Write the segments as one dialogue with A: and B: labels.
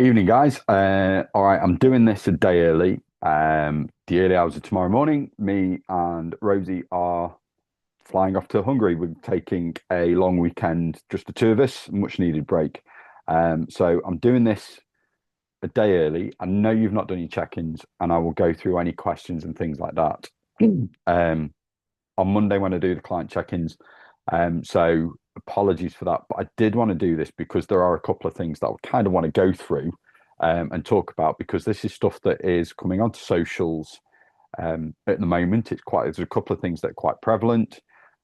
A: Evening, guys. All right, I'm doing this a day early. The early hours of tomorrow morning, me and Rosie are flying off to Hungary. We're taking a long weekend, just the two of us, much needed break. So I'm doing this a day early. I know you've not done your check-ins, and I will go through any questions and things like that. Um, on Monday when I do the client check-ins. So apologies for that, but I did want to do this because there are a couple of things that I kind of want to go through and talk about because this is stuff that is coming onto socials at the moment. There's a couple of things that are quite prevalent,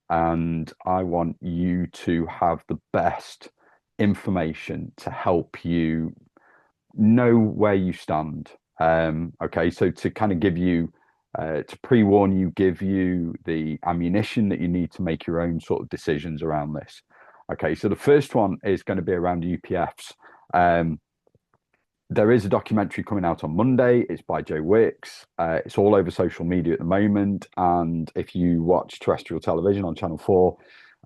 A: and I want you to have the best information to help you know where you stand. Okay, so to kind of give you, to pre-warn you, give you the ammunition that you need to make your own sort of decisions around this. Okay, so the first one is going to be around UPFs. Um, there is a documentary coming out on Monday. It's by Joe Wicks. It's all over social media at the moment. And if you watch terrestrial television on Channel 4,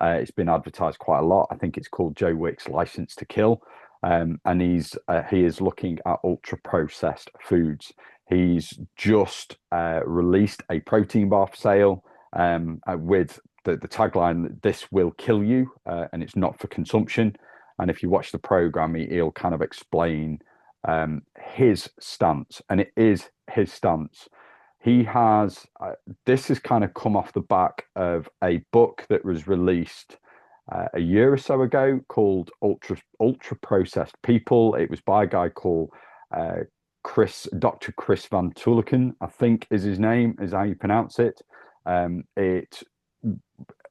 A: it's been advertised quite a lot. I think it's called Joe Wicks License to Kill. And he is looking at ultra processed foods. He's just released a protein bar for sale with the tagline, "This will kill you," and it's not for consumption. And if you watch the program, he'll kind of explain his stance, and it is his stance. He has this has kind of come off the back of a book that was released a year or so ago called Ultra Processed People. It was by a guy called Dr. Chris Van Tulleken, I think is his name, is how you pronounce it. It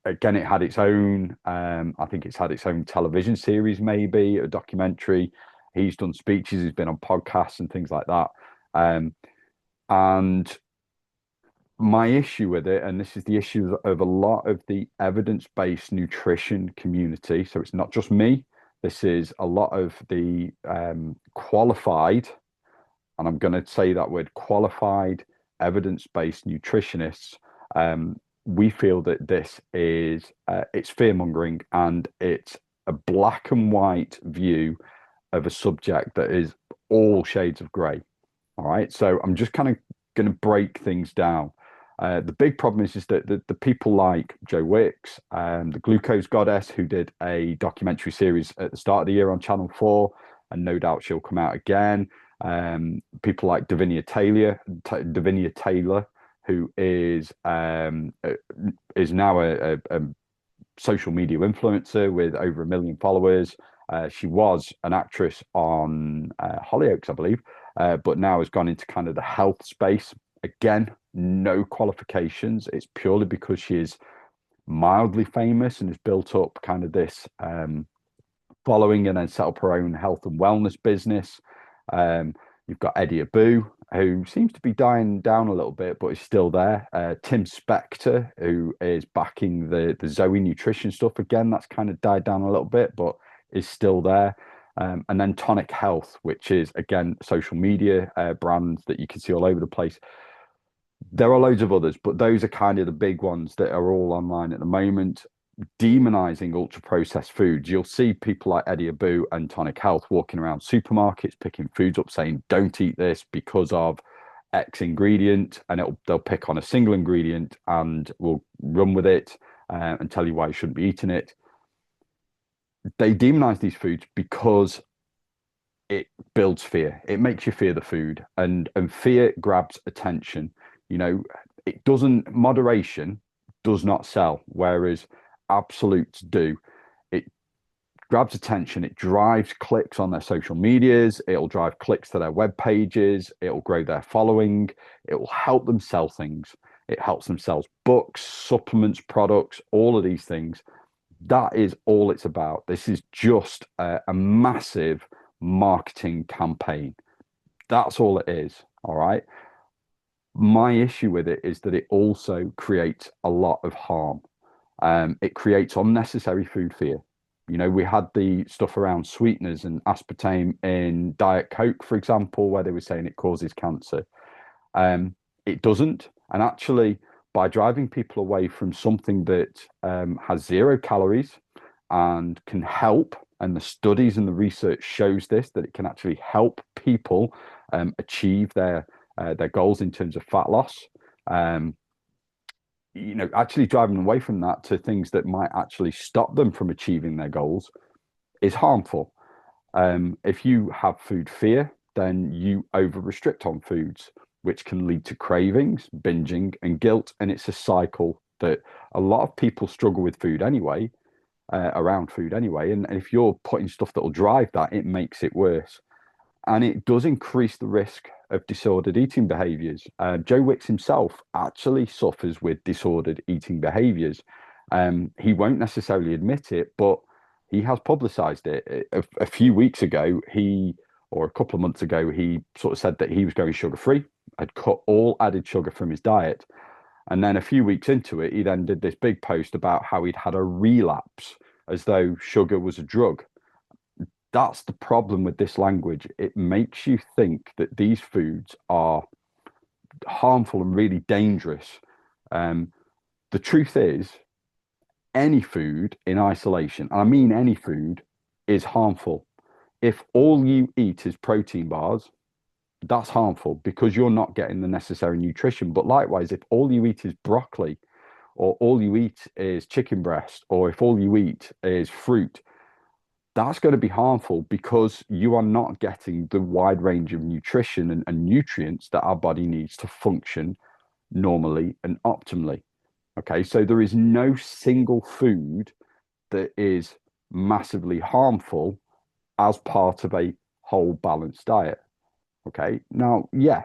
A: again, it had its own. I think it's had its own television series, maybe a documentary. He's done speeches. He's been on podcasts and things like that. And my issue with it, and this is the issue of a lot of the evidence-based nutrition community, so it's not just me, this is a lot of the qualified, and I'm going to say that word, qualified evidence-based nutritionists. We feel that this is it's fear-mongering, and it's a black and white view of a subject that is all shades of grey. All right, so I'm just kind of going to break things down. The big problem is that the people like Joe Wicks, the Glucose Goddess, who did a documentary series at the start of the year on Channel 4, and no doubt she'll come out again. People like Davinia Taylor, who is now a social media influencer with over 1 million followers. She was an actress on Hollyoaks, I believe, but now has gone into kind of the health space. Again, no qualifications. It's purely because she is mildly famous and has built up kind of this following and then set up her own health and wellness business. You've got Eddie Abbew, who seems to be dying down a little bit, but is still there. Tim Spector, who is backing the Zoe nutrition stuff. Again, that's kind of died down a little bit, but is still there. And then Tonic Health, which is, again, social media brand that you can see all over the place. There are loads of others, but those are kind of the big ones that are all online at the moment. Demonizing ultra processed foods. You'll see people like Eddie Abbew and Tonic Health walking around supermarkets, picking foods up, saying, "Don't eat this because of X ingredient," and they'll pick on a single ingredient and will run with it and tell you why you shouldn't be eating it. They demonize these foods because it builds fear. It makes you fear the food, and fear grabs attention. It doesn't. Moderation does not sell, whereas absolutes do. It grabs attention. It drives clicks on their social medias. It'll drive clicks to their web pages. It'll grow their following. It will help them sell things. It helps them sell books, supplements, products, all of these things. That is all it's about. This is just a massive marketing campaign. That's all it is. All right. My issue with it is that it also creates a lot of harm. It creates unnecessary food fear. We had the stuff around sweeteners and aspartame in Diet Coke, for example, where they were saying it causes cancer. It doesn't. And actually, by driving people away from something that has 0 calories and can help and the studies and the research shows this, that it can actually help people achieve their goals in terms of fat loss. Um, actually driving away from that to things that might actually stop them from achieving their goals is harmful. If you have food fear, then you over restrict on foods, which can lead to cravings, binging, and guilt. And it's a cycle that a lot of people struggle with food anyway, around food anyway. And if you're putting stuff that will drive that, it makes it worse. And it does increase the risk of disordered eating behaviors. Joe Wicks himself actually suffers with disordered eating behaviors. He won't necessarily admit it, but he has publicized it. A few weeks ago, or a couple of months ago, he sort of said that he was going sugar free, had cut all added sugar from his diet. And then a few weeks into it, he then did this big post about how he'd had a relapse, as though sugar was a drug. That's the problem with this language. It makes you think that these foods are harmful and really dangerous. The truth is, any food in isolation, and I mean any food, is harmful. If all you eat is protein bars, that's harmful because you're not getting the necessary nutrition. But likewise, if all you eat is broccoli, or all you eat is chicken breast, or if all you eat is fruit, that's going to be harmful because you are not getting the wide range of nutrition and nutrients that our body needs to function normally and optimally. Okay, so there is no single food that is massively harmful as part of a whole balanced diet. Okay, now, yeah,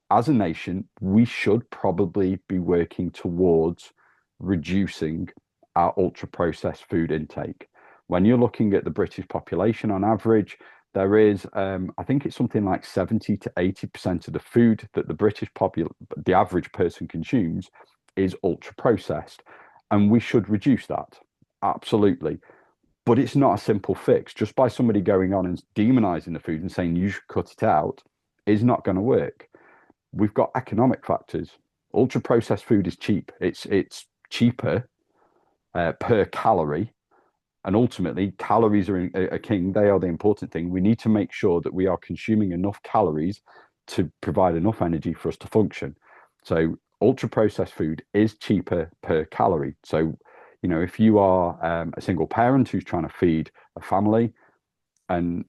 A: as a nation, we should probably be working towards reducing our ultra processed food intake. When you're looking at the British population on average, there is, I think it's something like 70 to 80% of the food that the average person consumes is ultra processed. And we should reduce that. Absolutely. But it's not a simple fix. Just by somebody going on and demonizing the food and saying you should cut it out is not going to work. We've got economic factors. Ultra processed food is cheap. It's cheaper per calorie. And ultimately, calories are king. They are the important thing. We need to make sure that we are consuming enough calories to provide enough energy for us to function. So ultra processed food is cheaper per calorie. So, if you are a single parent who's trying to feed a family and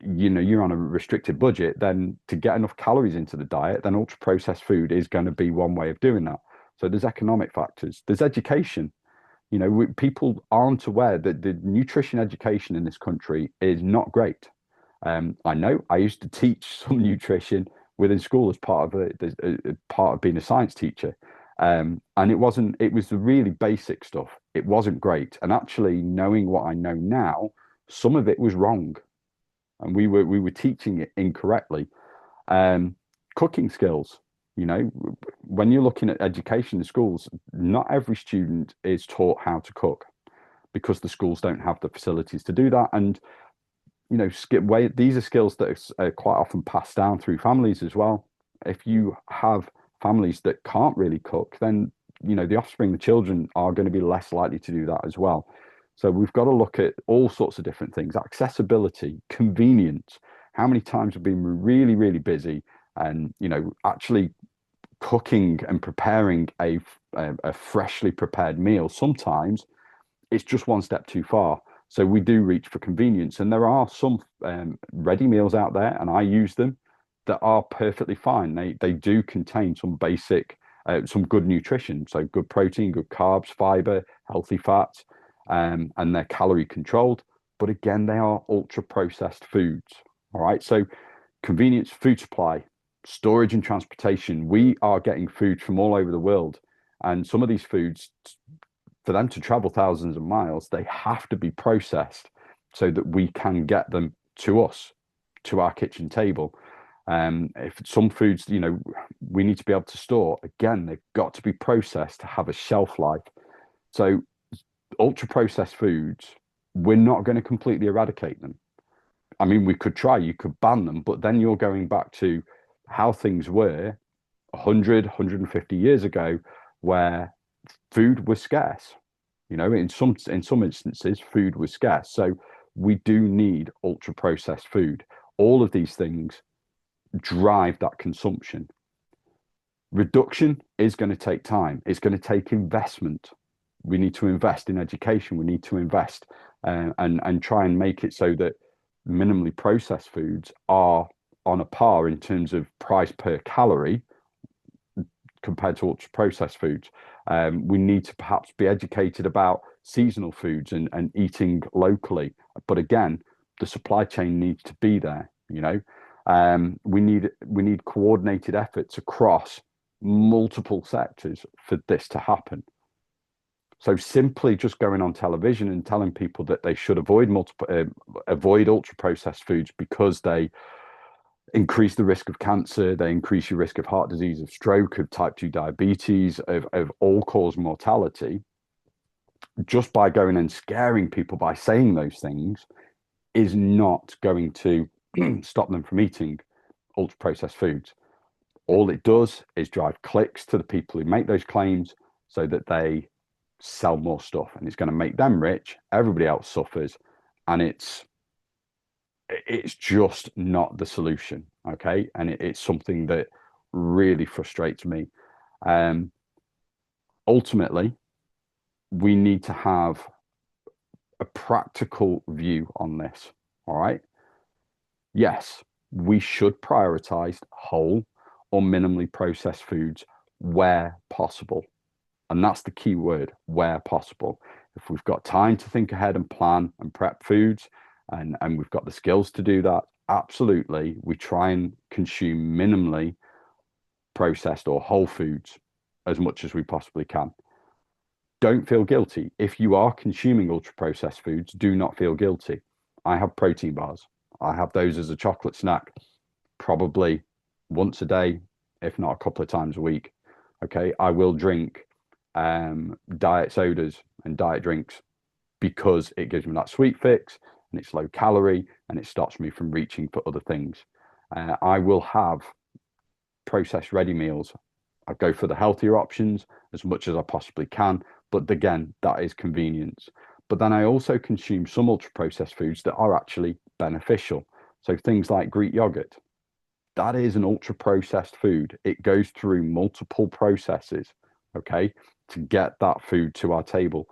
A: you're on a restricted budget, then to get enough calories into the diet, then ultra processed food is going to be one way of doing that. So there's economic factors, there's education. People aren't aware that the nutrition education in this country is not great. I know I used to teach some nutrition within school as part of being a science teacher. And it was the really basic stuff. It wasn't great. And actually knowing what I know now, some of it was wrong. And we were teaching it incorrectly. Cooking skills, when you're looking at education in schools, not every student is taught how to cook because the schools don't have the facilities to do that. And these are skills that are quite often passed down through families as well. If you have families that can't really cook, then the offspring, the children, are going to be less likely to do that as well. So we've got to look at all sorts of different things: accessibility, convenience. How many times have been really, really busy, and actually cooking and preparing a freshly prepared meal, sometimes it's just one step too far. So we do reach for convenience, and there are some ready meals out there, and I use them, that are perfectly fine. They do contain some basic, some good nutrition, so good protein, good carbs, fiber, healthy fats, and they're calorie controlled. But again, they are ultra processed foods. All right, so convenience, food supply, storage and transportation. We are getting food from all over the world, and some of these foods, for them to travel thousands of miles, they have to be processed so that we can get them to us, to our kitchen table. If some foods, we need to be able to store, again, they've got to be processed to have a shelf life. So ultra processed foods, we're not going to completely eradicate them. I mean, we could try, you could ban them, but then you're going back to how things were 100, 150 years ago, where food was scarce. In some instances, food was scarce. So we do need ultra processed food. All of these things drive that consumption. Reduction is going to take time. It's going to take investment. We need to invest in education. We need to invest and try and make it so that minimally processed foods are on a par in terms of price per calorie compared to ultra processed foods. We need to perhaps be educated about seasonal foods and eating locally. But again, the supply chain needs to be there. We need coordinated efforts across multiple sectors for this to happen. So simply just going on television and telling people that they should avoid ultra processed foods because they increase the risk of cancer, they increase your risk of heart disease, of stroke, of type 2 diabetes, of all cause mortality, just by going and scaring people by saying those things is not going to stop them from eating ultra processed foods. All it does is drive clicks to the people who make those claims so that they sell more stuff, and it's going to make them rich. Everybody else suffers, and it's just not the solution. Okay. And it's something that really frustrates me. Ultimately, we need to have a practical view on this. All right. Yes, we should prioritize whole or minimally processed foods where possible. And that's the key word, where possible. If we've got time to think ahead and plan and prep foods, and we've got the skills to do that, absolutely, we try and consume minimally processed or whole foods as much as we possibly can. Don't feel guilty. If you are consuming ultra processed foods, do not feel guilty. I have protein bars. I have those as a chocolate snack, probably once a day, if not a couple of times a week. Okay. I will drink diet sodas and diet drinks because it gives me that sweet fix and it's low calorie and it stops me from reaching for other things. I will have processed ready meals. I go for the healthier options as much as I possibly can. But again, that is convenience. But then I also consume some ultra processed foods that are actually beneficial. So things like Greek yogurt, that is an ultra processed food. It goes through multiple processes, okay, to get that food to our table.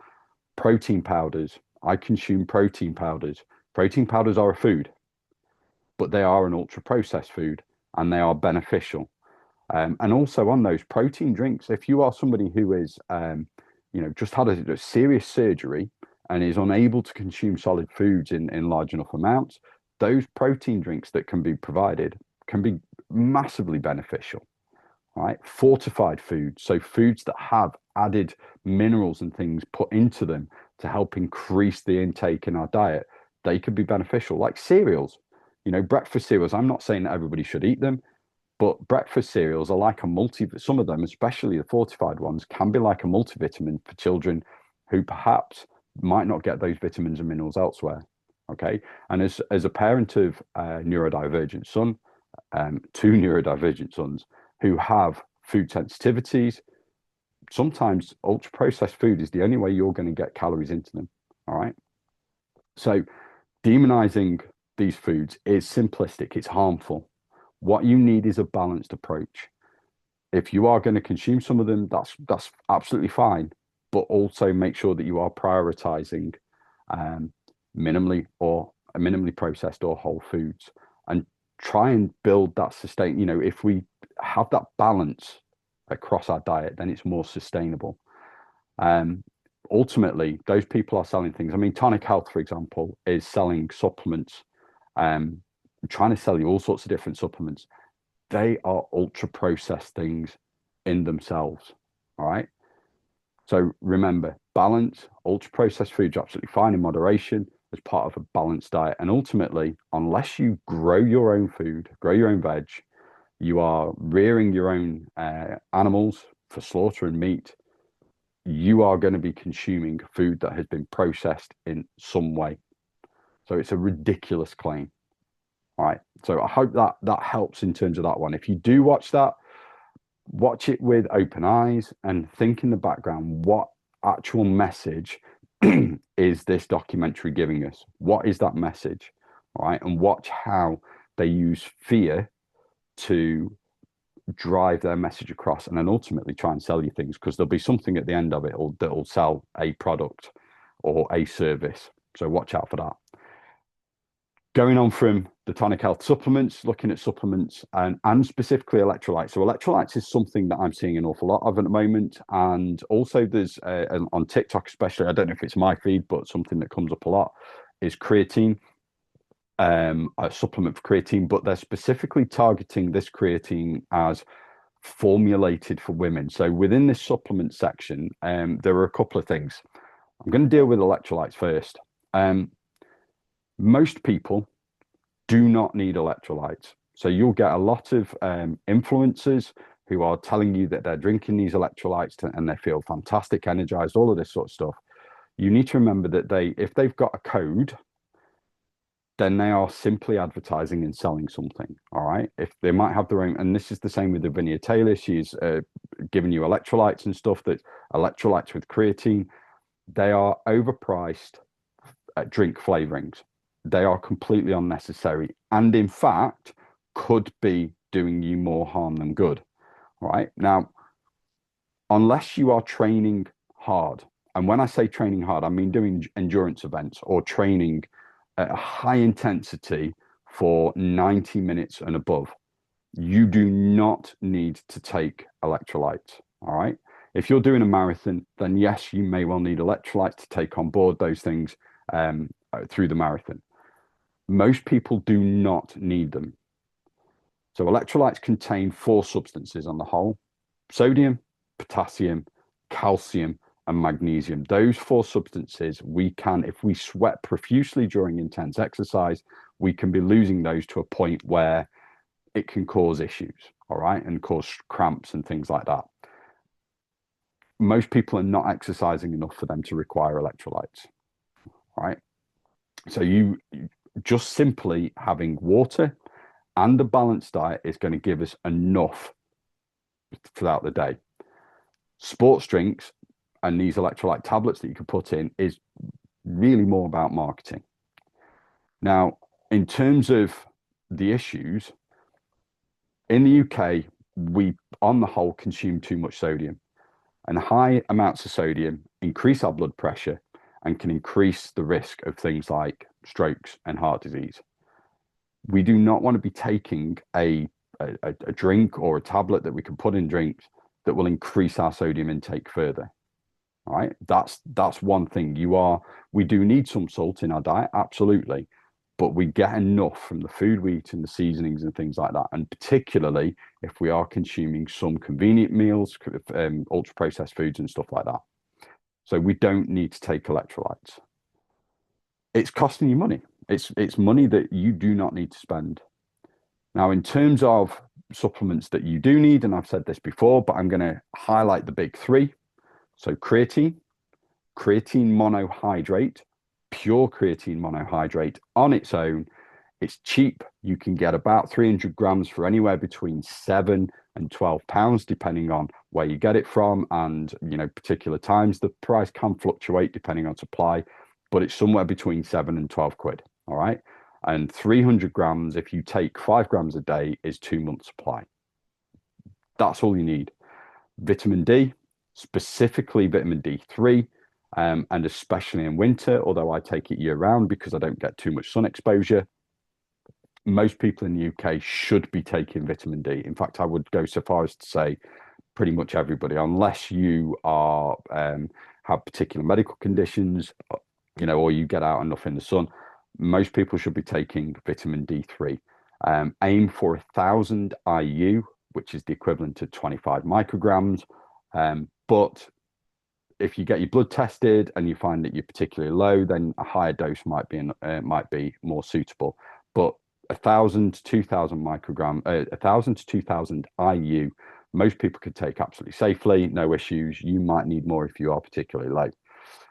A: Protein powders, I consume protein powders. Protein powders are a food, but they are an ultra processed food and they are beneficial. And also on those protein drinks, if you are somebody who is, just had a serious surgery and is unable to consume solid foods in large enough amounts, those protein drinks that can be provided can be massively beneficial, right? Fortified foods, so foods that have added minerals and things put into them to help increase the intake in our diet, they could be beneficial, like cereals, breakfast cereals. I'm not saying that everybody should eat them, but breakfast cereals are like some of them, especially the fortified ones, can be like a multivitamin for children who perhaps might not get those vitamins and minerals elsewhere. Okay. And as a parent of neurodivergent son, two neurodivergent sons who have food sensitivities, sometimes ultra processed food is the only way you're going to get calories into them. All right. So demonizing these foods is simplistic, it's harmful. What you need is a balanced approach. If you are going to consume some of them, that's absolutely fine, but also make sure that you are prioritizing minimally processed or whole foods, and try and build that sustain. If we have that balance across our diet, then it's more sustainable. Ultimately, those people are selling things. I mean, Tonic Health, for example, is selling supplements, trying to sell you all sorts of different supplements. They are ultra processed things in themselves. All right. So remember, balance, ultra processed foods are absolutely fine in moderation as part of a balanced diet. And ultimately, unless you grow your own food, grow your own veg, you are rearing your own animals for slaughter and meat, you are going to be consuming food that has been processed in some way. So it's a ridiculous claim. All right. So I hope that helps in terms of that one. If you do watch that, watch it with open eyes and think in the background, what actual message is this documentary giving us? What is that message? All right. And watch how they use fear to drive their message across and then ultimately try and sell you things, because there'll be something at the end of it that'll sell a product or a service. So watch out for that. Going on from the tonic health supplements, looking at supplements and specifically electrolytes. So electrolytes is something that I'm seeing an awful lot of at the moment. And also there's on TikTok especially, I don't know if it's my feed, but something that comes up a lot is creatine, a supplement for creatine, but they're specifically targeting this creatine as formulated for women. So within this supplement section, there are a couple of things. I'm going to deal with electrolytes first. Most people do not need electrolytes. So you'll get a lot of influencers who are telling you that they're drinking these electrolytes and they feel fantastic, energized, all of this sort of stuff. You need to remember that if they've got a code, then they are simply advertising and selling something. All right. If they might have their own, and this is the same with Davinia Taylor, she's giving you electrolytes and stuff, that electrolytes with creatine, they are overpriced drink flavorings. They are completely unnecessary and in fact could be doing you more harm than good. All right. Now, unless you are training hard, and when I say training hard, I mean doing endurance events or training at a high intensity for 90 minutes and above, you do not need to take electrolytes. All right. If you're doing a marathon, then yes, you may well need electrolytes to take on board those things through the marathon. Most people do not need them. So electrolytes contain 4 substances on the whole: sodium, potassium, calcium, and magnesium. Those 4 substances, we can, if we sweat profusely during intense exercise, we can be losing those to a point where it can cause issues, all right, and cause cramps and things like that. Most people are not exercising enough for them to require electrolytes, all right? So you just simply having water and a balanced diet is going to give us enough throughout the day. Sports drinks and these electrolyte tablets that you can put in is really more about marketing. Now, in terms of the issues, in the UK, we, on the whole, consume too much sodium. And high amounts of sodium increase our blood pressure and can increase the risk of things like strokes and heart disease. We do not want to be taking a drink or a tablet that we can put in drinks that will increase our sodium intake further. All right, that's one thing. We do need some salt in our diet, absolutely, but we get enough from the food we eat and the seasonings and things like that. And particularly if we are consuming some convenient meals, ultra processed foods and stuff like that. So we don't need to take electrolytes. It's costing you money. It's money that you do not need to spend. Now, in terms of supplements that you do need, and I've said this before, but I'm going to highlight the big 3. So creatine monohydrate, pure creatine monohydrate on its own. It's cheap. You can get about 300 grams for anywhere between 7 and 12 pounds, depending on where you get it from and, particular times. The price can fluctuate depending on supply, but it's somewhere between 7 and 12 quid. All right. And 300 grams, if you take 5 grams a day, is 2 months supply. That's all you need. Vitamin D, specifically vitamin D3, and especially in winter, although I take it year round because I don't get too much sun exposure. Most people in the UK should be taking vitamin D. In fact, I would go so far as to say pretty much everybody, unless you are have particular medical conditions, or you get out enough in the sun. Most people should be taking vitamin D3. Aim for 1,000 IU, which is the equivalent to 25 micrograms. But if you get your blood tested and you find that you're particularly low, then a higher dose might be more suitable. But 1,000 to 2,000 microgram, 1,000 to 2,000 IU, most people could take absolutely safely, no issues. You might need more if you are particularly low.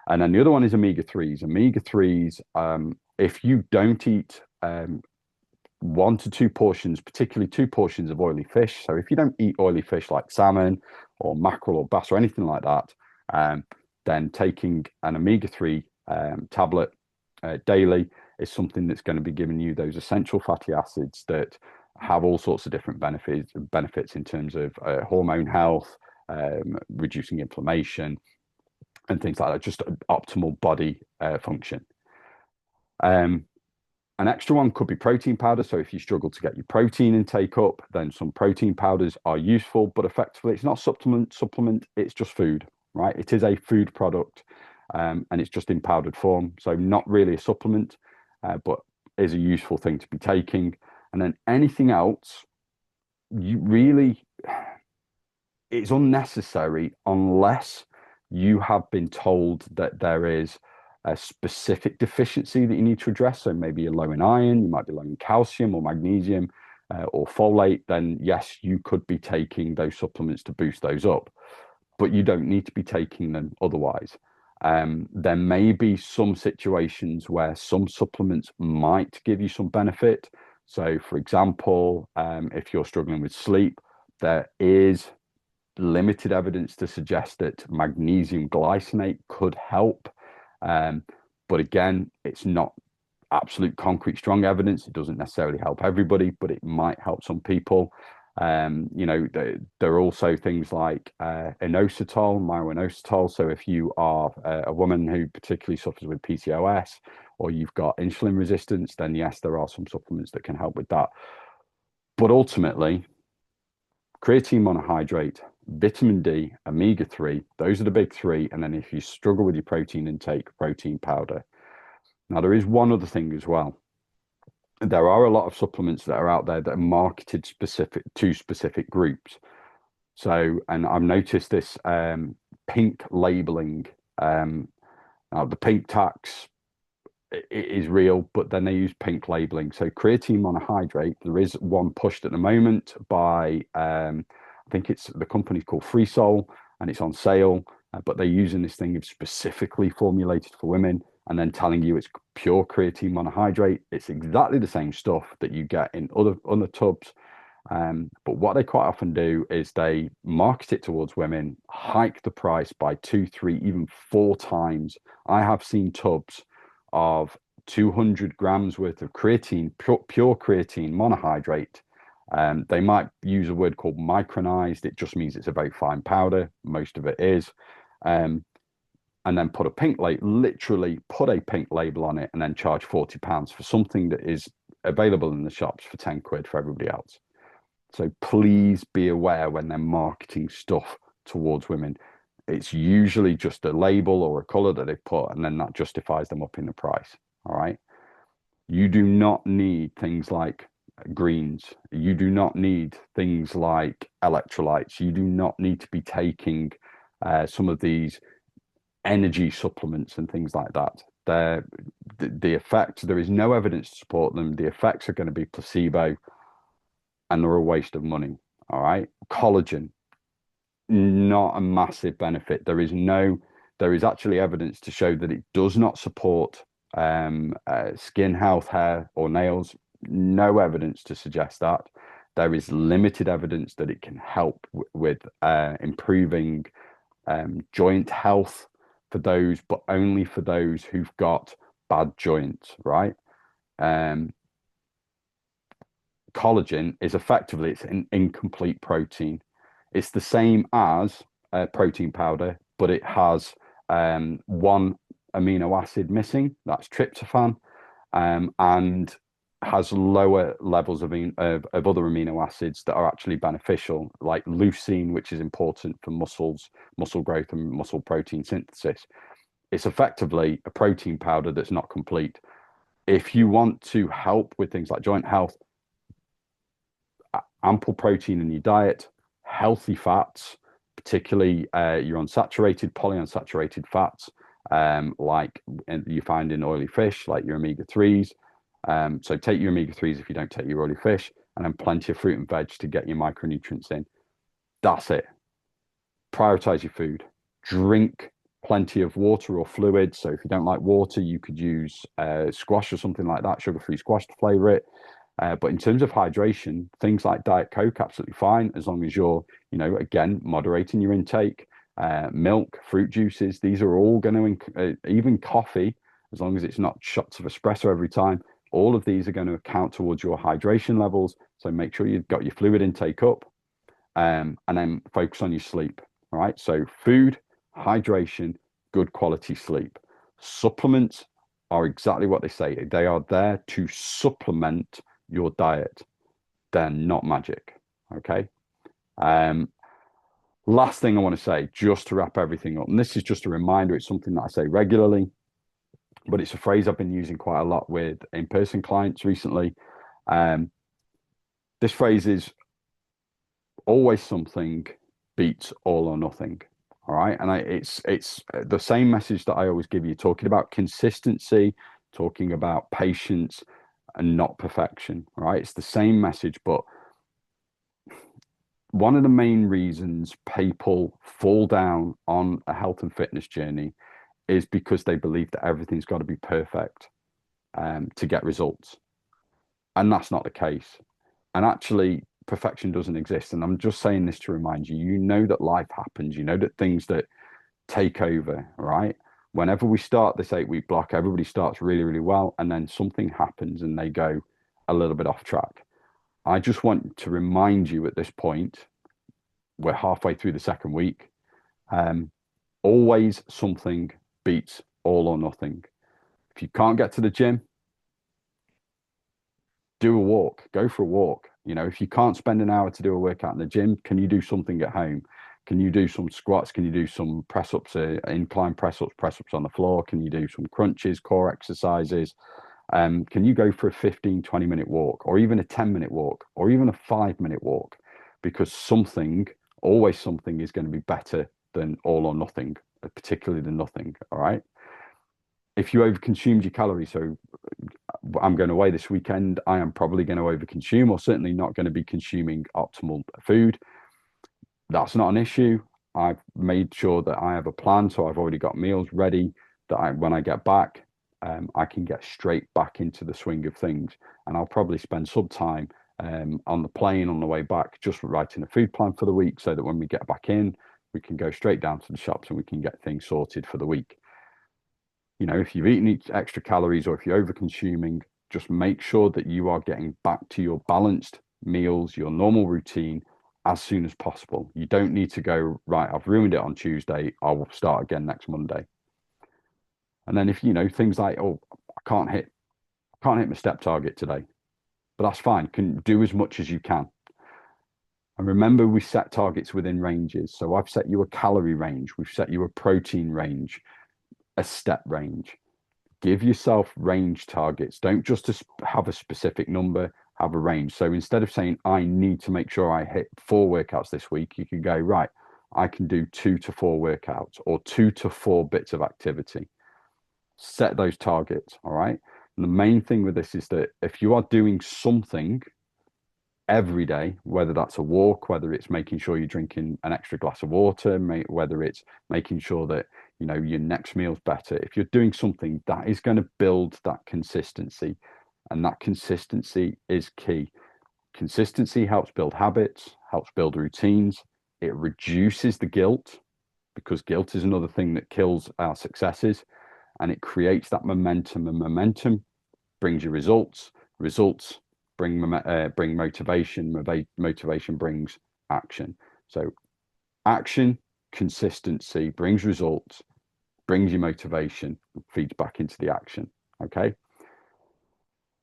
A: And then the other one is omega-3s. Omega-3s, if you don't eat 1 to 2 portions, particularly 2 portions of oily fish. So if you don't eat oily fish like salmon or mackerel or bass or anything like that, then taking an omega-3 tablet daily is something that's going to be giving you those essential fatty acids that have all sorts of different benefits in terms of hormone health, reducing inflammation, and things like that, just optimal body function. An extra one could be protein powder. So if you struggle to get your protein intake up, then some protein powders are useful, but effectively it's not supplement, it's just food, right? It is a food product, and it's just in powdered form. So not really a supplement, but is a useful thing to be taking. And then anything else, you really, it's unnecessary unless you have been told that there is a specific deficiency that you need to address. So maybe you're low in iron, you might be low in calcium or magnesium or folate. Then yes, you could be taking those supplements to boost those up, but you don't need to be taking them otherwise. There may be some situations where some supplements might give you some benefit. So for example, if you're struggling with sleep, there is limited evidence to suggest that magnesium glycinate could help. But again, it's not absolute concrete strong evidence. It doesn't necessarily help everybody, but it might help some people. There are also things like inositol, myrinositol. So if you are a woman who particularly suffers with PCOS, or you've got insulin resistance, then yes, there are some supplements that can help with that. But ultimately, creatine monohydrate, vitamin D, omega-3, those are the big three. And then if you struggle with your protein intake, protein powder. Now, there is one other thing as well. There are a lot of supplements that are out there that are marketed to specific groups. So, and I've noticed this pink labeling. Now, the pink tax is real, but then they use pink labeling. So creatine monohydrate, there is one pushed at the moment by, I think it's the company's called FreeSol, and it's on sale, but they're using this thing specifically formulated for women and then telling you it's pure creatine monohydrate. It's exactly the same stuff that you get in other tubs. But what they quite often do is they market it towards women, hike the price by 2, 3, even 4 times. I have seen tubs of 200 grams worth of creatine, pure creatine monohydrate. They might use a word called micronized. It just means it's a very fine powder. Most of it is. And then put a pink label, literally put a pink label on it, and then charge £40 for something that is available in the shops for 10 quid for everybody else. So please be aware when they're marketing stuff towards women. It's usually just a label or a color that they put, and then that justifies them upping the price. All right. You do not need things like greens. You do not need things like electrolytes. You do not need to be taking some of these energy supplements and things like that. The effects, there is no evidence to support them. The effects are going to be placebo, and they're a waste of money. All right. Collagen, not a massive benefit. There is actually evidence to show that it does not support skin health, hair, or nails. No evidence to suggest that. There is limited evidence that it can help with improving joint health for those, but only for those who've got bad joints, right? Collagen is effectively, it's an incomplete protein. It's the same as protein powder, but it has one amino acid missing, that's tryptophan, and has lower levels of other amino acids that are actually beneficial, like leucine, which is important for muscle growth and muscle protein synthesis. It's effectively a protein powder that's not complete. If you want to help with things like joint health, ample protein in your diet, healthy fats, particularly your unsaturated, polyunsaturated fats, like you find in oily fish, like your omega-3s. So take your omega-3s if you don't take your oily fish, and then plenty of fruit and veg to get your micronutrients in. That's it. Prioritize your food. Drink plenty of water or fluid. So if you don't like water, you could use squash or something like that, sugar-free squash to flavor it. But in terms of hydration, things like Diet Coke, absolutely fine, as long as you're, again, moderating your intake. milk, fruit juices. These are all going to, even coffee, as long as it's not shots of espresso every time, all of these are going to account towards your hydration levels. So make sure you've got your fluid intake up, and then focus on your sleep. All right. So food, hydration, good quality sleep. Supplements are exactly what they say. They are there to supplement your diet. They're not magic. Okay. Last thing I want to say, just to wrap everything up, and this is just a reminder, it's something that I say regularly, but it's a phrase I've been using quite a lot with in-person clients recently. This phrase is always something beats all or nothing. All right. And it's the same message that I always give you, talking about consistency, talking about patience and not perfection. All right. It's the same message, but one of the main reasons people fall down on a health and fitness journey is because they believe that everything's got to be perfect to get results. And that's not the case. And actually, perfection doesn't exist. And I'm just saying this to remind you, you know that life happens, you know that things that take over, right? Whenever we start this 8-week block, everybody starts really, really well. And then something happens and they go a little bit off track. I just want to remind you at this point, we're halfway through the second week. Always something beats all or nothing. If you can't get to the gym, do a walk, go for a walk. You know, if you can't spend an hour to do a workout in the gym, can you do something at home? Can you do some squats? Can you do some press ups, incline press ups on the floor? Can you do some crunches, core exercises? Can you go for a 15, 20-minute walk, or even a 10-minute walk, or even a 5-minute walk? Because something, always something, is going to be better than all or nothing, particularly the nothing. All right. If you overconsumed your calories, so I'm going away this weekend, I am probably going to overconsume, or certainly not going to be consuming optimal food. That's not an issue. I've made sure that I have a plan, so I've already got meals ready that when I get back, I can get straight back into the swing of things. And I'll probably spend some time on the plane on the way back, just writing a food plan for the week, so that when we get back in, we can go straight down to the shops and we can get things sorted for the week. You know, if you've eaten extra calories or if you're over consuming, just make sure that you are getting back to your balanced meals, your normal routine as soon as possible. You don't need to go, right, I've ruined it on Tuesday, I will start again next Monday. And then if, you know, things like, oh, I can't hit my step target today, but that's fine. Can do as much as you can. And remember, we set targets within ranges. So I've set you a calorie range. We've set you a protein range, a step range. Give yourself range targets. Don't just have a specific number, have a range. So instead of saying, I need to make sure I hit 4 workouts this week, you can go, right, I can do 2 to 4 workouts or 2 to 4 bits of activity. Set those targets. All right. And the main thing with this is that if you are doing something every day, whether that's a walk, whether it's making sure you're drinking an extra glass of water, whether it's making sure that, you know, your next meal's better, if you're doing something, that is going to build that consistency, and that consistency is key. Consistency helps build habits, helps build routines. It reduces the guilt, because guilt is another thing that kills our successes, and it creates that momentum, and momentum brings you results. Results bring motivation. Motivation brings action. So action, consistency brings results, brings you motivation, feeds back into the action. Okay.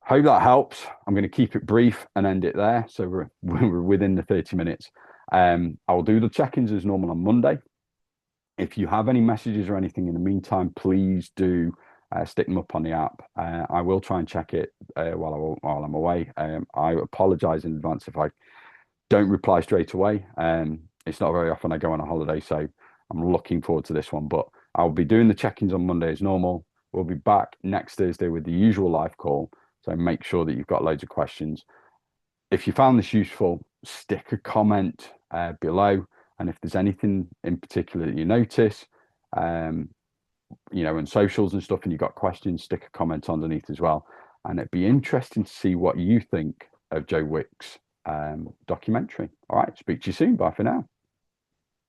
A: Hope that helps. I'm going to keep it brief and end it there. So we're within the 30 minutes. I'll do the check-ins as normal on Monday. If you have any messages or anything in the meantime, please do stick them up on the app. I will try and check it while I'm away. I apologize in advance if I don't reply straight away. It's not very often I go on a holiday, so I'm looking forward to this one. But I'll be doing the check-ins on Monday as normal. We'll be back next Thursday with the usual live call. So make sure that you've got loads of questions. If you found this useful, stick a comment below. And if there's anything in particular that you notice, you know, and socials and stuff, and you've got questions, stick a comment underneath as well. And it'd be interesting to see what you think of Joe Wicks' documentary. All right, speak to you soon. Bye for now.